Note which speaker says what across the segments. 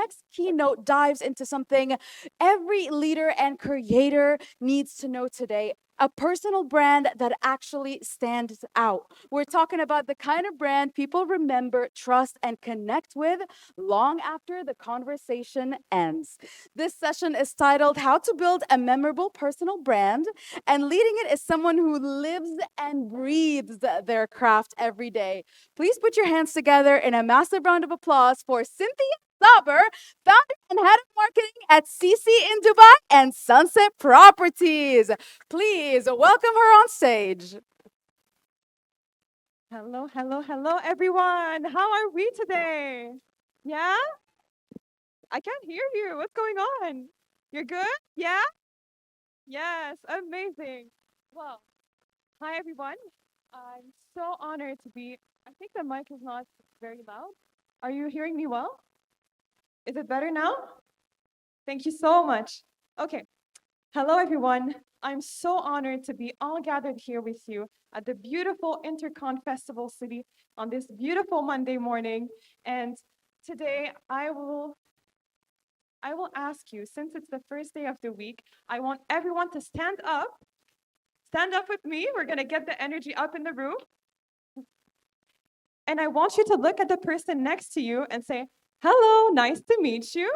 Speaker 1: next keynote dives into something every leader and creator needs to know today. A personal brand that actually stands out. We're talking about the kind of brand people remember, trust, and connect with long after the conversation ends. This session is titled How to Build a Memorable Personal Brand, and leading it is someone who lives and breathes their craft every day. Please put your hands together in a massive round of applause for Cynthia Saber, founder and head of marketing at CC in Dubai and Sunset Properties. Please welcome her on stage.
Speaker 2: Hello, hello, hello, everyone. How are we today? Yeah? I can't hear you. What's going on? You're good? Yeah? Yes, amazing. Well, hi, everyone. I'm so honored to be. I think the mic is not very loud. Are you hearing me well? Is it better now? Thank you so much. Okay. Hello, everyone. I'm so honored to be all gathered here with you at the beautiful InterCon Festival City on this beautiful Monday morning. And today I will ask you, since it's the first day of the week, I want everyone to stand up. Stand up with me. We're going to get the energy up in the room. And I want you to look at the person next to you and say, hello, nice to meet you.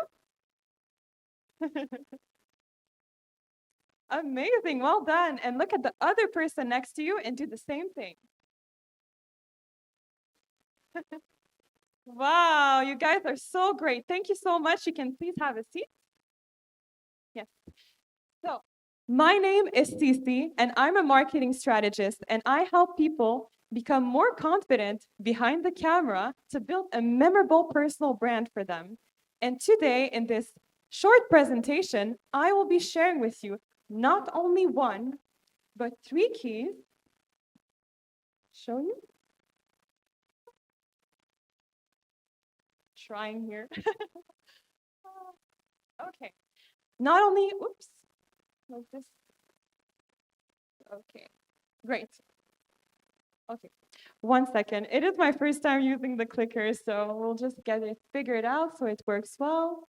Speaker 2: Amazing, well done. And look at the other person next to you and do the same thing. Wow, you guys are so great. Thank you so much. You can please have a seat. Yes. So, my name is Cici, and I'm a marketing strategist, and I help people become more confident behind the camera to build a memorable personal brand for them. And today, in this short presentation, I will be sharing with you not only one, but 3 keys. Show you? Trying here. Okay. Not only, oops, like this. Okay, great. Okay, 1 second. It is my first time using the clicker, so we'll just get it figured out so it works well.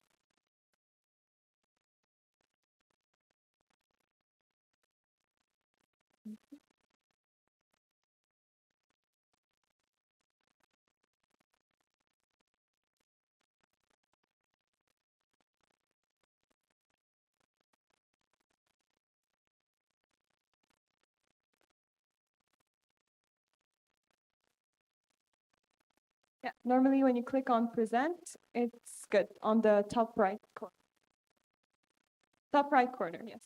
Speaker 2: Yeah, normally when you click on present, it's good on the top right corner. Top right corner, yes.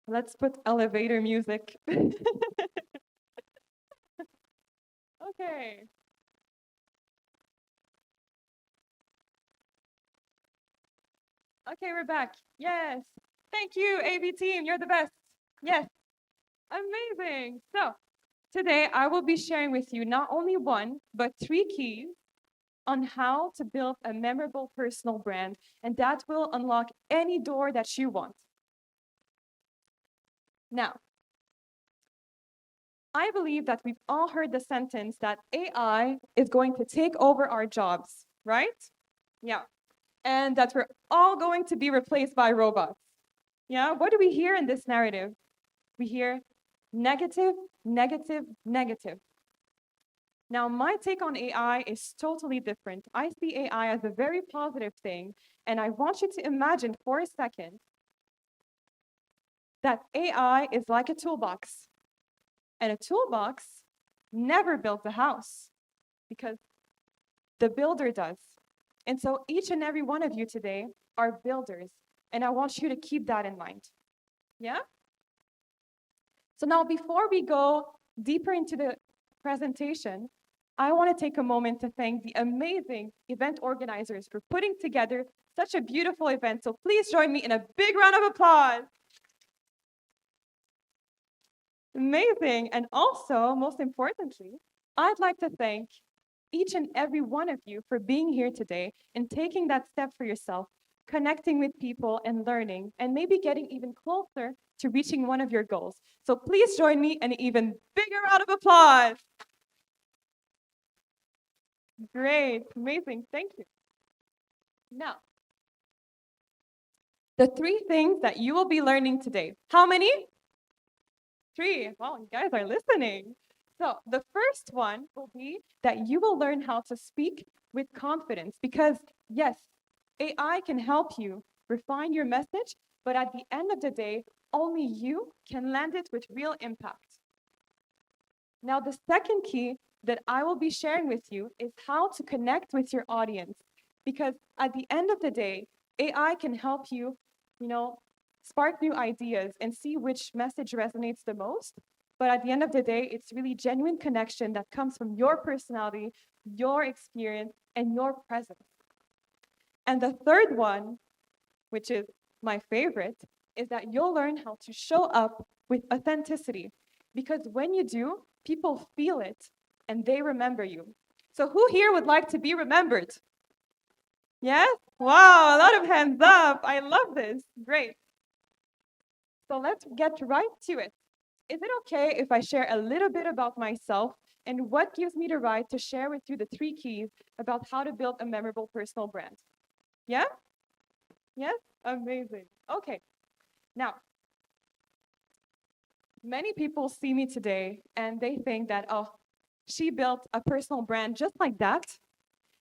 Speaker 2: Let's put elevator music. Okay. Okay, we're back. Yes. Thank you, AB team. You're the best. Yes. Amazing. So, today I will be sharing with you not only one, but 3 keys on how to build a memorable personal brand, and that will unlock any door that you want. Now, I believe that we've all heard the sentence that AI is going to take over our jobs, right? Yeah. And that we're all going to be replaced by robots. Yeah. What do we hear in this narrative? We hear negative, negative, negative. Now, my take on AI is totally different. I see AI as a very positive thing, and I want you to imagine for a second that AI is like a toolbox, and a toolbox never builds a house because the builder does. And so each and every one of you today are builders, and I want you to keep that in mind. Yeah? So now, before we go deeper into the presentation, I want to take a moment to thank the amazing event organizers for putting together such a beautiful event. So please join me in a big round of applause. Amazing. And also, most importantly, I'd like to thank each and every one of you for being here today and taking that step for yourself, connecting with people and learning, and maybe getting even closer to reaching one of your goals. So please join me in an even bigger round of applause. Great, amazing, thank you. Now, the 3 things that you will be learning today. How many? 3. Wow, you guys are listening. So the first one will be that you will learn how to speak with confidence because, yes, AI can help you refine your message, but at the end of the day, only you can land it with real impact. Now, the second key that I will be sharing with you is how to connect with your audience. Because at the end of the day, AI can help you, spark new ideas and see which message resonates the most. But at the end of the day, it's really genuine connection that comes from your personality, your experience, and your presence. And the third one, which is my favorite, is that you'll learn how to show up with authenticity. Because when you do, people feel it and they remember you. So who here would like to be remembered? Yes? Wow, a lot of hands up. I love this. Great. So let's get right to it. Is it okay if I share a little bit about myself and what gives me the right to share with you the 3 keys about how to build a memorable personal brand? Yeah? Yes? Amazing. Okay. Now, many people see me today and they think that, oh, she built a personal brand just like that.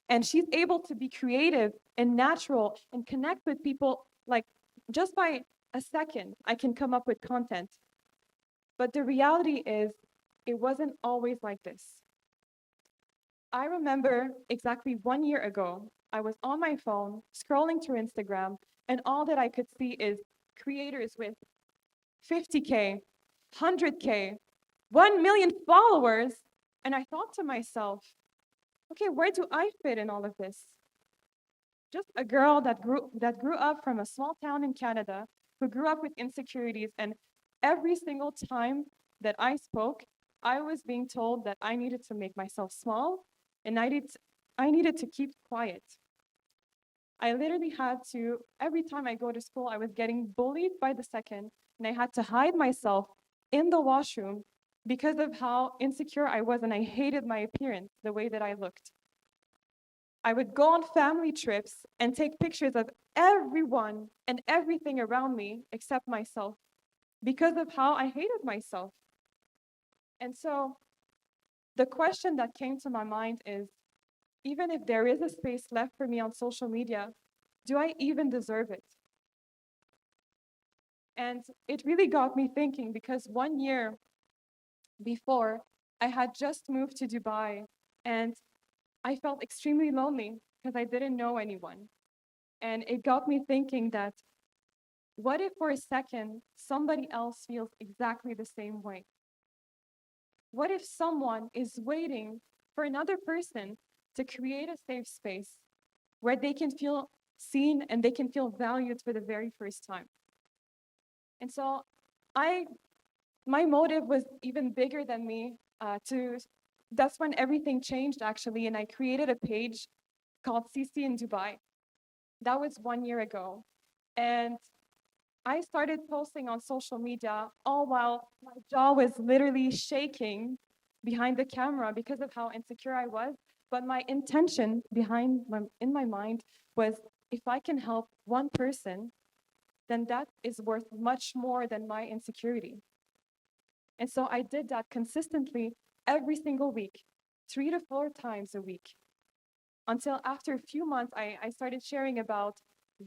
Speaker 2: And she's able to be creative and natural and connect with people like just by a second, I can come up with content. But the reality is, it wasn't always like this. I remember exactly 1 year ago, I was on my phone scrolling through Instagram, and all that I could see is creators with 50K, 100K, 1 million followers. And I thought to myself, okay, where do I fit in all of this? Just a girl that grew up from a small town in Canada, who grew up with insecurities, and every single time that I spoke, I was being told that I needed to make myself small and I needed to keep quiet. I literally had to, every time I go to school, I was getting bullied by the second, and I had to hide myself in the washroom because of how insecure I was, and I hated my appearance, the way that I looked. I would go on family trips and take pictures of everyone and everything around me except myself because of how I hated myself. And so the question that came to my mind is, even if there is a space left for me on social media, do I even deserve it? And it really got me thinking because 1 year before, I had just moved to Dubai and I felt extremely lonely because I didn't know anyone. And it got me thinking that what if for a second somebody else feels exactly the same way? What if someone is waiting for another person to create a safe space where they can feel seen and they can feel valued for the very first time? And so my motive was even bigger than me. That's when everything changed actually, and I created a page called CC in Dubai. That was 1 year ago. And I started posting on social media all while my jaw was literally shaking behind the camera because of how insecure I was. But my intention in my mind was, if I can help one person, then that is worth much more than my insecurity. And so I did that consistently every single week, 3 to 4 times a week, until after a few months, I started sharing about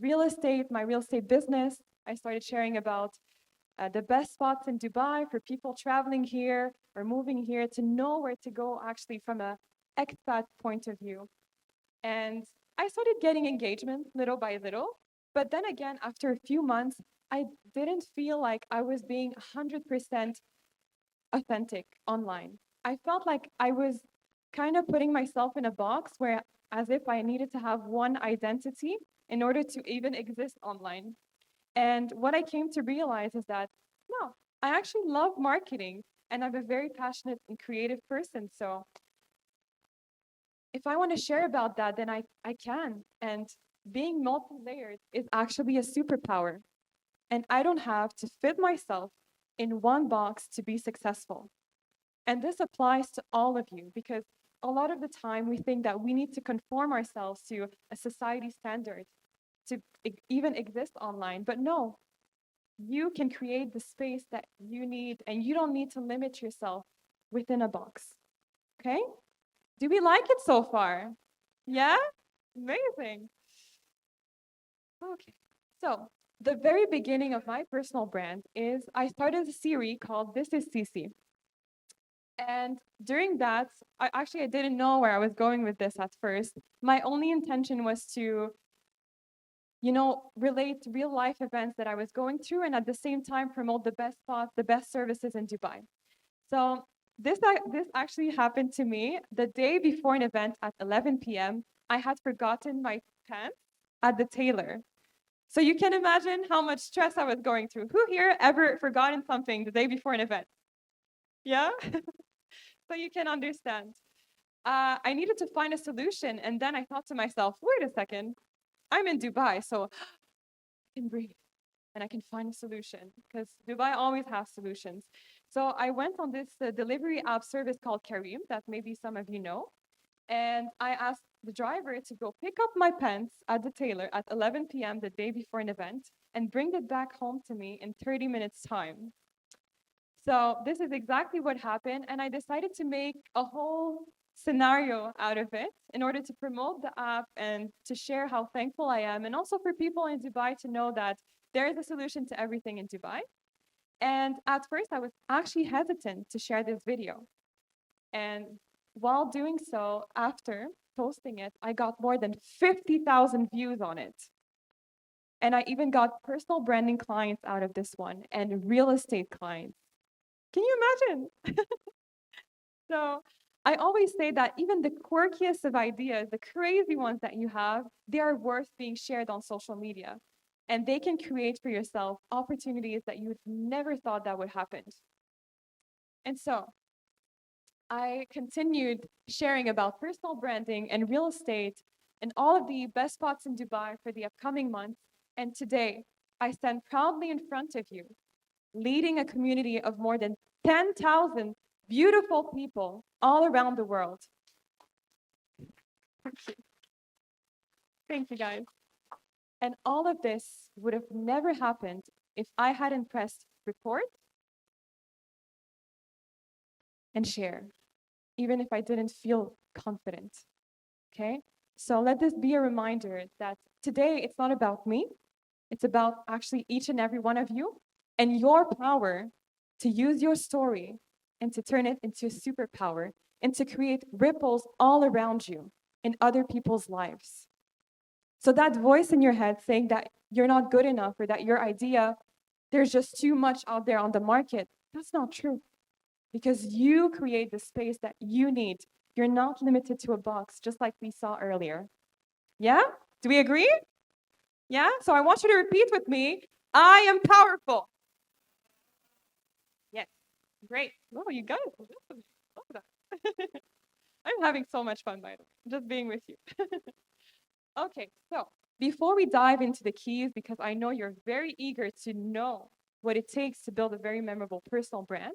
Speaker 2: real estate, my real estate business. I started sharing about the best spots in Dubai for people traveling here or moving here to know where to go actually from a expat point of view. And I started getting engagement little by little. But then again, after a few months, I didn't feel like I was being 100% authentic online. I felt like I was kind of putting myself in a box where as if I needed to have one identity in order to even exist online. And what I came to realize is that, no, I actually love marketing and I'm a very passionate and creative person. So if I want to share about that, then I can. And being multi-layered is actually a superpower. And I don't have to fit myself in one box to be successful. And this applies to all of you because a lot of the time we think that we need to conform ourselves to a society standard to even exist online. But no, you can create the space that you need and you don't need to limit yourself within a box. Okay? Do we like it so far? Yeah? Amazing. Okay. So, the very beginning of my personal brand is I started a series called This is CC. And during that, I didn't know where I was going with this at first. My only intention was to, relate real life events that I was going through and at the same time promote the best spots, the best services in Dubai. So this actually happened to me the day before an event at 11 p.m. I had forgotten my pants at the tailor. So you can imagine how much stress I was going through. Who here ever forgotten something the day before an event? Yeah? So you can understand. I needed to find a solution. And then I thought to myself, wait a second, I'm in Dubai, so I can breathe and I can find a solution because Dubai always has solutions. So I went on this delivery app service called Kareem that maybe some of you know. And I asked the driver to go pick up my pants at the tailor at 11 p.m. the day before an event and bring it back home to me in 30 minutes time. So this is exactly what happened. And I decided to make a whole scenario out of it in order to promote the app and to share how thankful I am. And also for people in Dubai to know that there is a solution to everything in Dubai. And at first, I was actually hesitant to share this video. And while doing so, after posting it, I got more than 50,000 views on it. And I even got personal branding clients out of this one and real estate clients. Can you imagine? So I always say that even the quirkiest of ideas, the crazy ones that you have, they are worth being shared on social media. And they can create for yourself opportunities that you would never thought that would happen. And so I continued sharing about personal branding and real estate and all of the best spots in Dubai for the upcoming months. And today, I stand proudly in front of you, leading a community of more than 10,000 beautiful people all around the world. Thank you. Thank you, guys. And all of this would have never happened if I hadn't pressed record and share, even if I didn't feel confident. Okay? So let this be a reminder that today it's not about me, it's about actually each and every one of you and your power to use your story and to turn it into a superpower and to create ripples all around you in other people's lives. So that voice in your head saying that you're not good enough or that your idea, there's just too much out there on the market, that's not true. Because you create the space that you need. You're not limited to a box, just like we saw earlier. Yeah? Do we agree? Yeah? So I want you to repeat with me, I am powerful. Yes. Great. Oh, you guys, listen. Love that. I'm having so much fun, by the way, just being with you. Okay, so before we dive into the keys, because I know you're very eager to know what it takes to build a very memorable personal brand,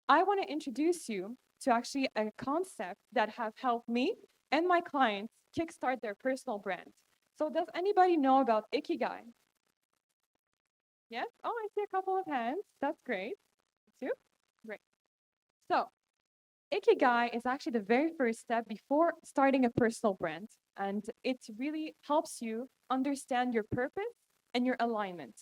Speaker 2: I want to introduce you to actually a concept that have helped me and my clients kickstart their personal brand. So does anybody know about Ikigai? Yes? Oh, I see a couple of hands. That's great. Two? Great. So Ikigai is actually the very first step before starting a personal brand. And it really helps you understand your purpose and your alignment.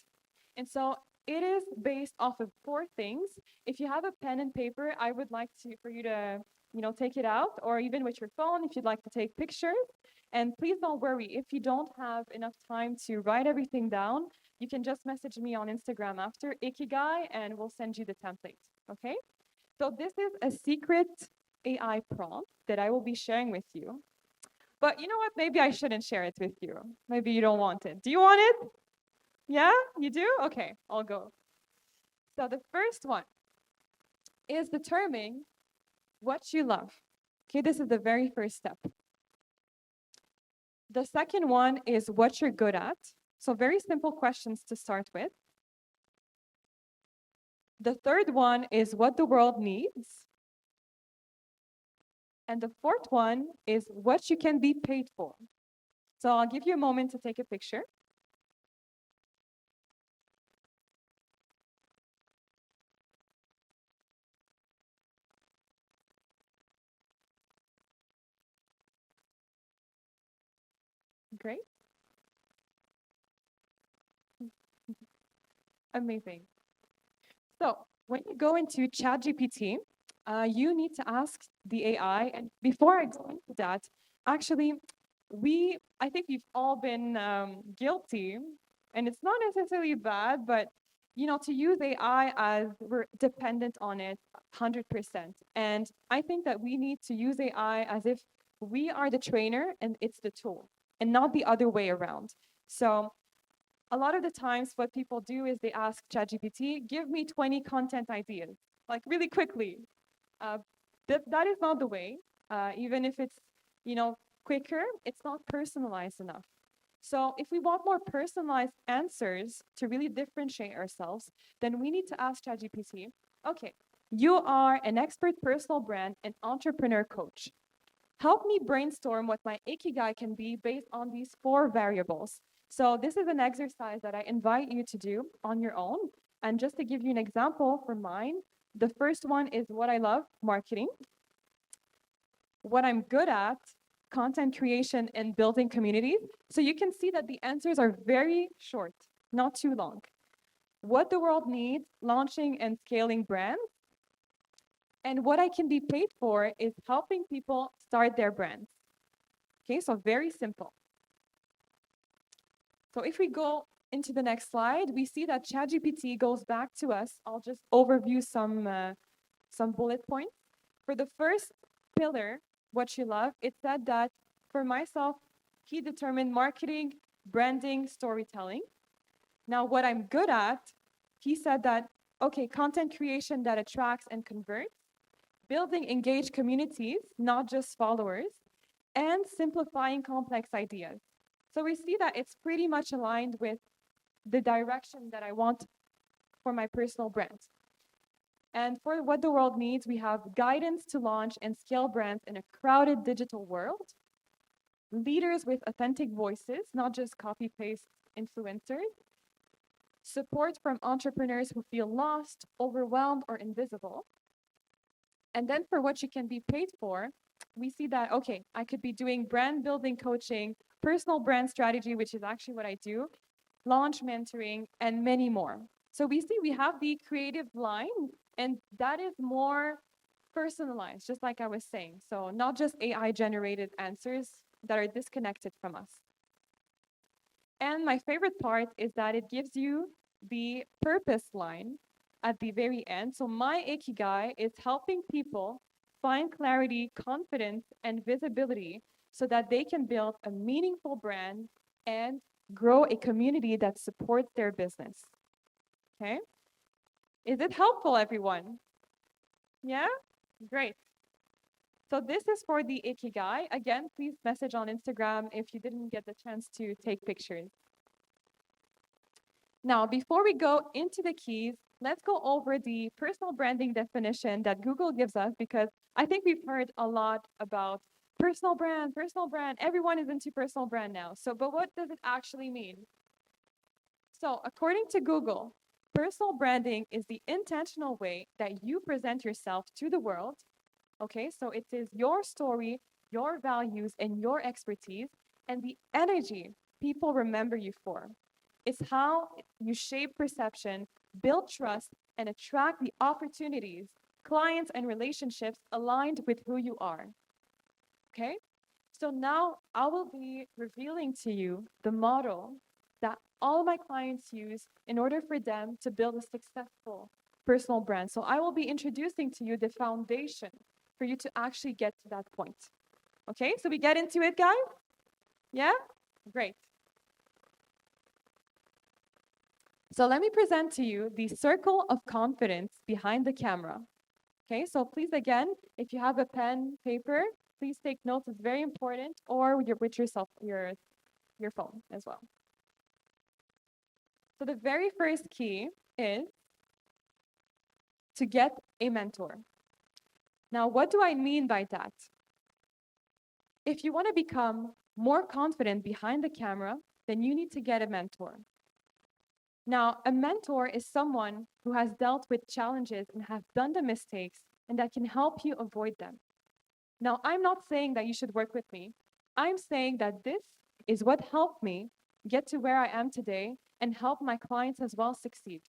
Speaker 2: And so it is based off of four things. If you have a pen and paper, I would like for you to, take it out, or even with your phone if you'd like to take pictures. And please don't worry, if you don't have enough time to write everything down, you can just message me on Instagram after Ikigai and we'll send you the template. Okay? So this is a secret AI prompt that I will be sharing with you. But you know what? Maybe I shouldn't share it with you. Maybe you don't want it. Do you want it? Yeah? You do? Okay, I'll go. So the first one is determining what you love. Okay, this is the very first step. The second one is what you're good at. So very simple questions to start with. The third one is what the world needs. And the fourth one is what you can be paid for. So I'll give you a moment to take a picture. Great. Amazing. So when you go into ChatGPT, you need to ask the AI. And before I go into that, actually, I think we've all been guilty, and it's not necessarily bad, but to use AI as we're dependent on it 100%. And I think that we need to use AI as if we are the trainer and it's the tool, and not the other way around. So a lot of the times what people do is they ask ChatGPT, give me 20 content ideas, like really quickly. Uh, that is not the way. Even if it's, quicker, it's not personalized enough. So if we want more personalized answers to really differentiate ourselves, then we need to ask ChatGPT, okay, you are an expert personal brand and entrepreneur coach. Help me brainstorm what my ikigai can be based on these 4 variables. So this is an exercise that I invite you to do on your own. And just to give you an example for mine, the first one is what I love, marketing. What I'm good at, content creation and building communities. So you can see that the answers are very short, not too long. What the world needs, launching and scaling brands. And what I can be paid for is helping people start their brands. Okay, so very simple. So if we go into the next slide, we see that ChatGPT goes back to us. I'll just overview some bullet points. For the first pillar, what you love, it said that for myself, he determined marketing, branding, storytelling. Now, what I'm good at, he said that, okay, content creation that attracts and converts, building engaged communities, not just followers, and simplifying complex ideas. So we see that it's pretty much aligned with the direction that I want for my personal brand. And for what the world needs, we have guidance to launch and scale brands in a crowded digital world, leaders with authentic voices, not just copy-paste influencers, support from entrepreneurs who feel lost, overwhelmed, or invisible. And then for what you can be paid for, we see that, okay, I could be doing brand building coaching, personal brand strategy, which is actually what I do, launch mentoring, and many more. So we see we have the creative line, and that is more personalized, just like I was saying. So not just AI generated answers that are disconnected from us. And my favorite part is that it gives you the purpose line at the very end. So my ikigai is helping people find clarity, confidence, and visibility so that they can build a meaningful brand and grow a community that supports their business. Okay? Is it helpful, everyone? Yeah? Great. So this is for the ikigai. Again, please message on Instagram if you didn't get the chance to take pictures. Now, before we go into the keys, let's go over the personal branding definition that Google gives us, because I think we've heard a lot about personal brand, personal brand. Everyone is into personal brand now. So, but what does it actually mean? So, according to Google, personal branding is the intentional way that you present yourself to the world. Okay, so it is your story, your values, and your expertise, and the energy people remember you for. It's how you shape perception, build trust, and attract the opportunities, clients, and relationships aligned with who you are. Okay? So now I will be revealing to you the model that all of my clients use in order for them to build a successful personal brand. So I will be introducing to you the foundation for you to actually get to that point. Okay, so we get into it, guys? Yeah? Great. So let me present to you the circle of confidence behind the camera. Okay, so please, again, if you have a pen, paper, please take notes. It's very important, or with yourself, your your phone as well. So the very first key is to get a mentor. Now, what do I mean by that? If you want to become more confident behind the camera, then you need to get a mentor. Now, a mentor is someone who has dealt with challenges and has done the mistakes and that can help you avoid them. Now, I'm not saying that you should work with me. I'm saying that this is what helped me get to where I am today and help my clients as well succeed.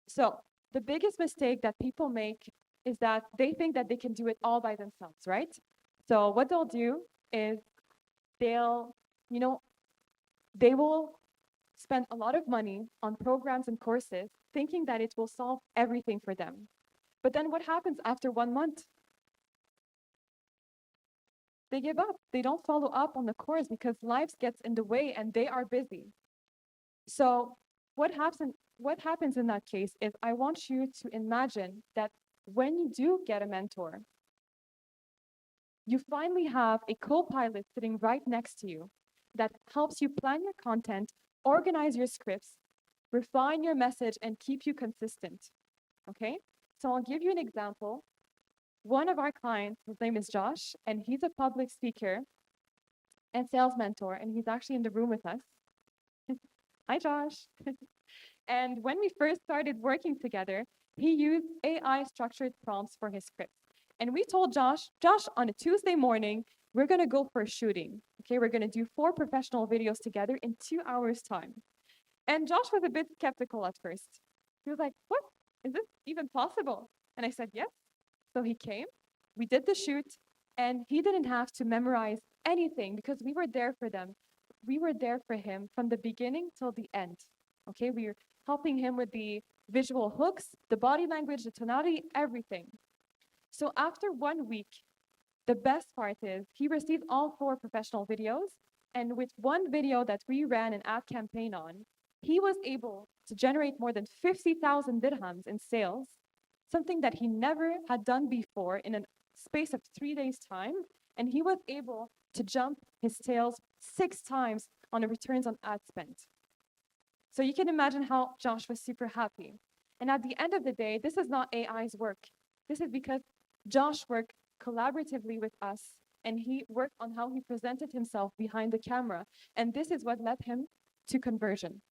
Speaker 2: So, the biggest mistake that people make is that they think that they can do it all by themselves, right? So, what they'll do is they'll, you know, they will spend a lot of money on programs and courses thinking that it will solve everything for them. But then what happens after 1 month? They give up. They don't follow up on the course because life gets in the way and they are busy. So what happens in that case is I want you to imagine that when you do get a mentor, you finally have a co-pilot sitting right next to you that helps you plan your content, organize your scripts, refine your message, and keep you consistent. Okay? So I'll give you an example. One of our clients, his name is Josh, and he's a public speaker and sales mentor, and he's actually in the room with us. Hi, Josh. And when we first started working together, he used AI structured prompts for his scripts. And we told Josh, on a Tuesday morning, we're going to go for a shooting. Okay, we're going to do 4 professional videos together in 2 hours' time. And Josh was a bit skeptical at first. He was like, what? Is this even possible? And I said, yes. So he came, we did the shoot, and he didn't have to memorize anything because we were there for them. We were there for him from the beginning till the end. Okay, we were helping him with the visual hooks, the body language, the tonality, everything. So after 1 week, the best part is he received all 4 professional videos, and with one video that we ran an ad campaign on, he was able to generate more than 50,000 dirhams in sales, something that he never had done before in a space of 3 days' time, and he was able to jump his sales 6 times on a returns on ad spend. So you can imagine how Josh was super happy. And at the end of the day, this is not AI's work. This is because Josh worked collaboratively with us, and he worked on how he presented himself behind the camera, and this is what led him to conversion.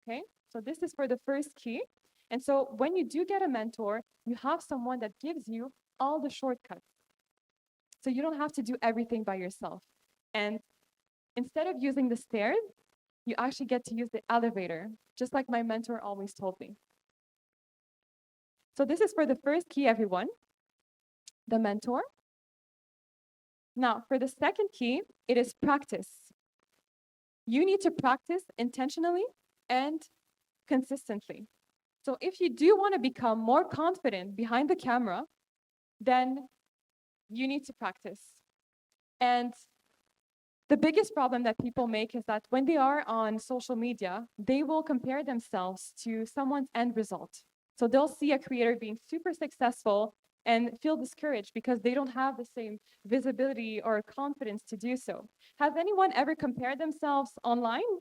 Speaker 2: Okay, so this is for the first key. And so when you do get a mentor, you have someone that gives you all the shortcuts. So you don't have to do everything by yourself. And instead of using the stairs, you actually get to use the elevator, just like my mentor always told me. So this is for the first key, everyone, the mentor. Now, for the second key, it is practice. You need to practice intentionally and consistently. So if you do want to become more confident behind the camera, then you need to practice. And the biggest problem that people make is that when they are on social media, they will compare themselves to someone's end result. So they'll see a creator being super successful and feel discouraged because they don't have the same visibility or confidence to do so. Has anyone ever compared themselves online?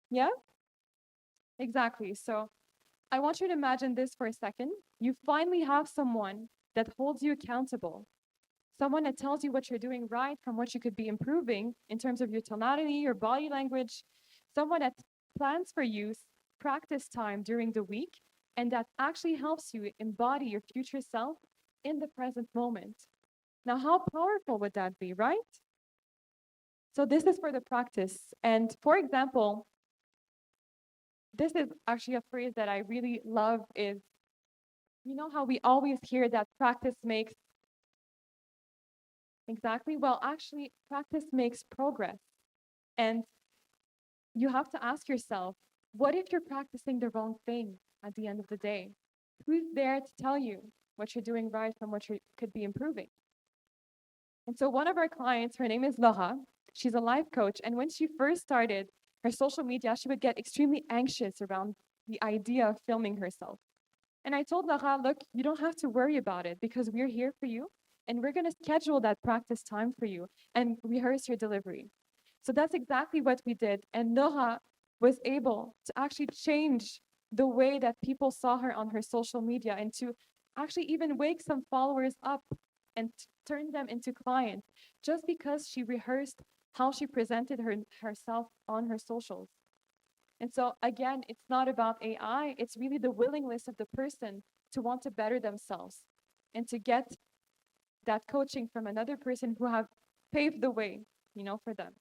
Speaker 2: Yeah? Exactly. So I want you to imagine this for a second. You finally have someone that holds you accountable, someone that tells you what you're doing right from what you could be improving in terms of your tonality, your body language, someone that plans for you practice time during the week, and that actually helps you embody your future self in the present moment. Now, how powerful would that be, right? So this is for the practice. And for example, this is actually a phrase that I really love is, you know how we always hear that practice makes, exactly, well, actually, practice makes progress. And you have to ask yourself, what if you're practicing the wrong thing at the end of the day? Who's there to tell you what you're doing right from what you could be improving? And so one of our clients, her name is Laura, she's a life coach, and when she first started her social media, she would get extremely anxious around the idea of filming herself. And I told Laura, look, you don't have to worry about it because we're here for you, and we're going to schedule that practice time for you and rehearse your delivery. So that's exactly what we did. And Noha was able to actually change the way that people saw her on her social media and to actually even wake some followers up and turn them into clients just because she rehearsed how she presented herself on her socials. And so again, it's not about AI, it's really the willingness of the person to want to better themselves and to get that coaching from another person who have paved the way, for them.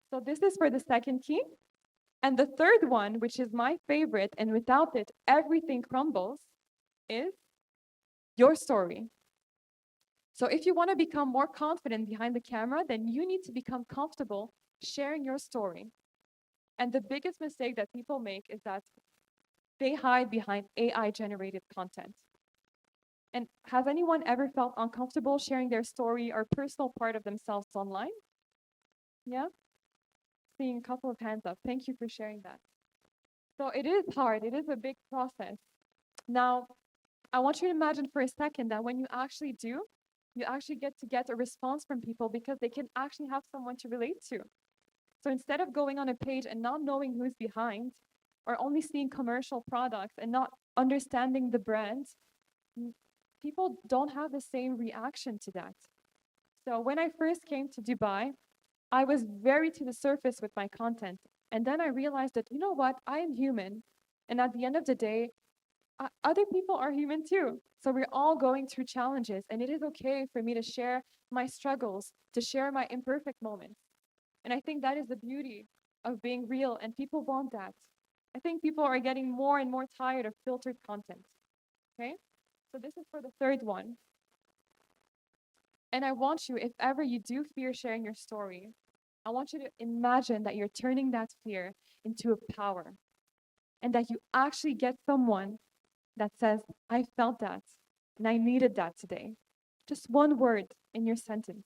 Speaker 2: So this is for the second key. And the third one, which is my favorite, and without it, everything crumbles, is your story. So if you want to become more confident behind the camera, then you need to become comfortable sharing your story. And the biggest mistake that people make is that they hide behind AI-generated content. And has anyone ever felt uncomfortable sharing their story or personal part of themselves online? Yeah? Seeing a couple of hands up. Thank you for sharing that. So it is hard. It is a big process. Now, I want you to imagine for a second that when you actually do, you actually get a response from people because they can actually have someone to relate to. So instead of going on a page and not knowing who's behind, or only seeing commercial products and not understanding the brand, people don't have the same reaction to that. So when I first came to Dubai, I was very to the surface with my content. And then I realized that, you know what, I am human. And at the end of the day, other people are human too. So we're all going through challenges. And it is okay for me to share my struggles, to share my imperfect moments. And I think that is the beauty of being real. And people want that. I think people are getting more and more tired of filtered content. Okay? So this is for the third one. And I want you, if ever you do fear sharing your story, I want you to imagine that you're turning that fear into a power and that you actually get someone that says, I felt that and I needed that today. Just one word in your sentence.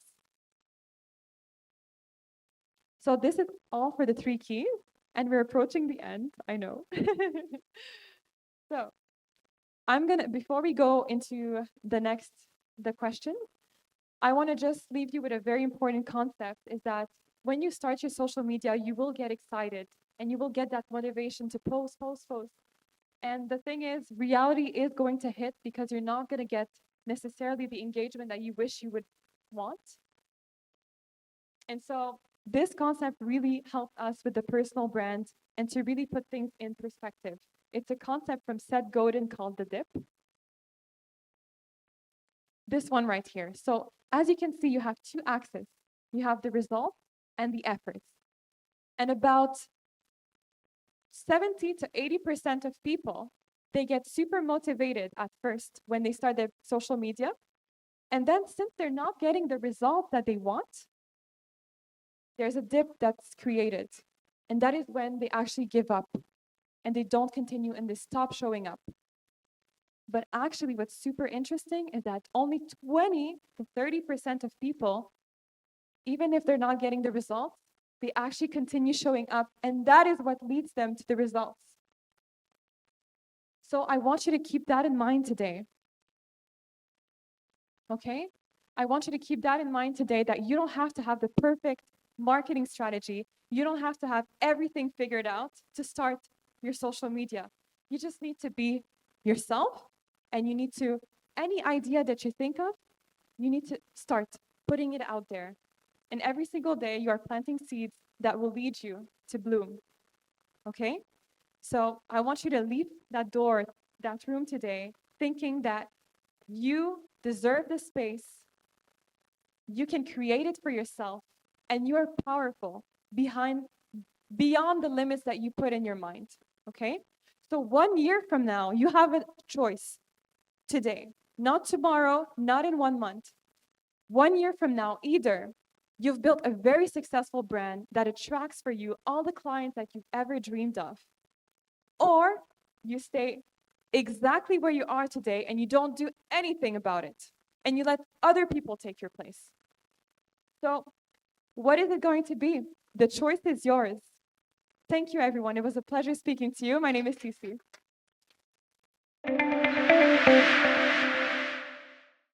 Speaker 2: So this is all for the 3 keys, and we're approaching the end, I know. So before we go into the question, I want to just leave you with a very important concept is that when you start your social media, you will get excited and you will get that motivation to post. And the thing is, reality is going to hit because you're not going to get necessarily the engagement that you wish you would want. And so this concept really helped us with the personal brand and to really put things in perspective. It's a concept from Seth Godin called the dip. This one right here. So as you can see, you have 2 axes. You have the result and the efforts. And about 70 to 80% of people, they get super motivated at first when they start their social media. And then since they're not getting the result that they want, there's a dip that's created. And that is when they actually give up and they don't continue and they stop showing up. But actually what's super interesting is that only 20 to 30% of people, even if they're not getting the results, they actually continue showing up, and that is what leads them to the results. So I want you to keep that in mind today. Okay? I want you to keep that in mind today, that you don't have to have the perfect marketing strategy. You don't have to have everything figured out to start your social media. You just need to be yourself, and you need to, any idea that you think of, you need to start putting it out there. And every single day, you are planting seeds that will lead you to bloom. Okay? So I want you to leave that door, that room today, thinking that you deserve the space, you can create it for yourself, and you are powerful beyond the limits that you put in your mind. Okay? So 1 year from now, you have a choice today, not tomorrow, not in 1 month. 1 year from now, either you've built a very successful brand that attracts for you all the clients that you've ever dreamed of, or you stay exactly where you are today and you don't do anything about it, and you let other people take your place. So what is it going to be? The choice is yours. Thank you, everyone. It was a pleasure speaking to you. My name is Cece.